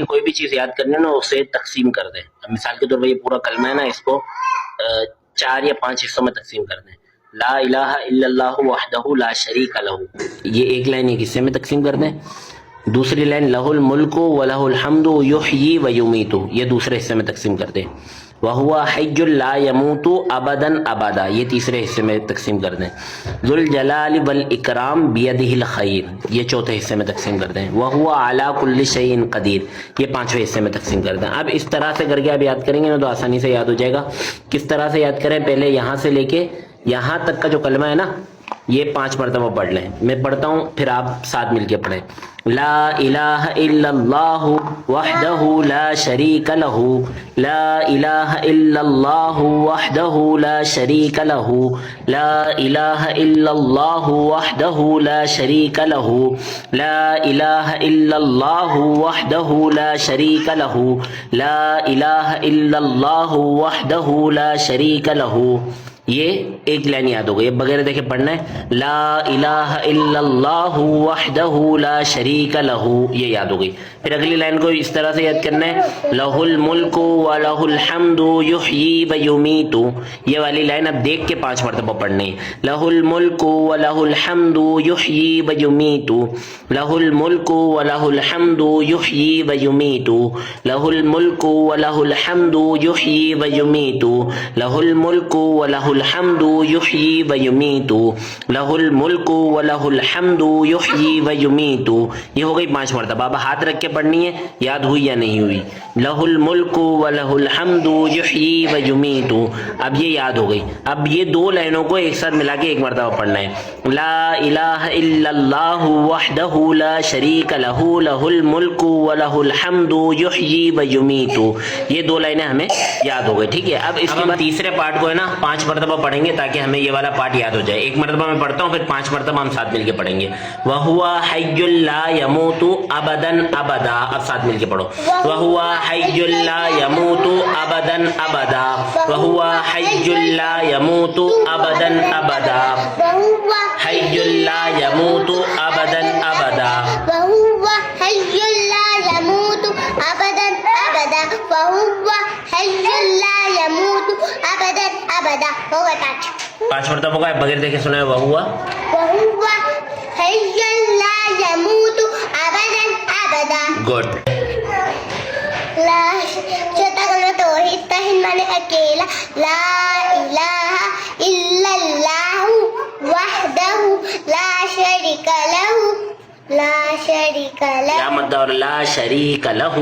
کوئی بھی چیز یاد کرنی ہے نا اسے تقسیم کر دیں. اب مثال کے طور پر یہ پورا کلمہ ہے نا، اس کو 4 یا 5 حصوں میں تقسیم کر دیں. لا الہ الا اللہ وحدہ لا شریک لہ، یہ ایک لائن ایک حصے میں تقسیم کر دیں. دوسری لائن لہ الملک ولہ الحمد یحیی و یمیت، یہ دوسرے حصے میں تقسیم کر دیں. وہو حی لا یموت ابدا ابدا، یہ تیسرے حصے میں تقسیم کر دیں. ذو الجلال والاکرام بیدہ الخیر، یہ چوتھے حصے میں تقسیم کر دیں. وہو علی کل شیء قدیر، یہ پانچویں حصے میں تقسیم کر دیں. اب اس طرح سے کر کے آپ یاد کریں گے نا تو آسانی سے یاد ہو جائے گا. کس طرح سے یاد کریں؟ پہلے یہاں سے لے کے یہاں تک کا جو کلمہ ہے نا یہ 5 مرتبہ پڑھ لیں. میں پڑھتا ہوں پھر آپ ساتھ مل کے پڑھیں. لا الہ الا اللہ وحدہ لا شریک لہ، لا الہ الا اللہ وحدہ لا شریک لہ، لا الہ الا اللہ وحدہ لا شریک لہ، لا الہ الا اللہ وحدہ لا شریک لہ، لا الہ الا اللہ وحدہ لا شریک لہ. یہ ایک لائن یاد ہو گئی. بغیر دیکھے پڑھنا ہے لا الہ الا اللہ وحدہ لا شریک لہ، یہ یاد ہو گئی. پھر اگلی لائن کو اس طرح سے یاد کرنا ہے لہ الملک ولہ الحمد یحیی و یمیت، یہ والی لائن اب دیکھ کے 5 مرتبہ پڑھنی ہے. لہ الملک ولہ الحمد یحیی و یمیت، لہ الملک ولہ الحمد یحیی و یمیت، لہ الملک ولہ الحمد یحیی و یمیت، لہ الملک ولہ الحمد یحیی و یمیت، لہ الملک ولہ الحمد یحیی و یمیت. یہ ہو گئی 5 مرتبہ. اب ہاتھ رکھ کے پڑھنی ہے، یاد ہوئی یا نہیں ہوئی؟ لہ الملک ولہ الحمد یحیی و یمیت. اب یہ یاد ہو گئی. اب یہ 2 لائنوں کو ایک ساتھ ملا کے 1 مرتبہ پڑھنا ہے. لا الہ الا اللہ وحدہ لا شریک لہ، لہ الملک ولہ الحمد یحیی و یمیت. یہ 2 لائنیں ہمیں یاد ہو گئی. ٹھیک ہے. اب اس کے بعد تیسرے پارٹ کو ہے نا 5 مرتبہ پڑھیں گے تاکہ ہمیں یہ والا پارٹ یاد ہو جائے. 1 مرتبہ میں پڑھتا ہوں پھر 5 مرتبہ ہم ساتھ مل کے پڑھیں گے. وہو حی لا یموت ابدا ابدا، اب ساتھ مل کے پڑھو. وہو حی لا یموت ابدا ابدا، وہو حی لا یموت ابدا ابدا، حی لا یموت ابدا ابدا، وهو حي لا يموت أبدا أبدا، وهو حي لا يموت أبدا أبدا. ہو گیا 5 مرتبہ ہوگا. بغیر دیکھے سنا ہے وہو حي لا يموت أبدا أبدا. گڈ. لا چوتھا کلمہ توحید توحید مانے اکیلا. لا الہ الا اللہ وحدہ لا شریک لہ، لا شریک لہ، یا مدہ اور لا شریک لہ.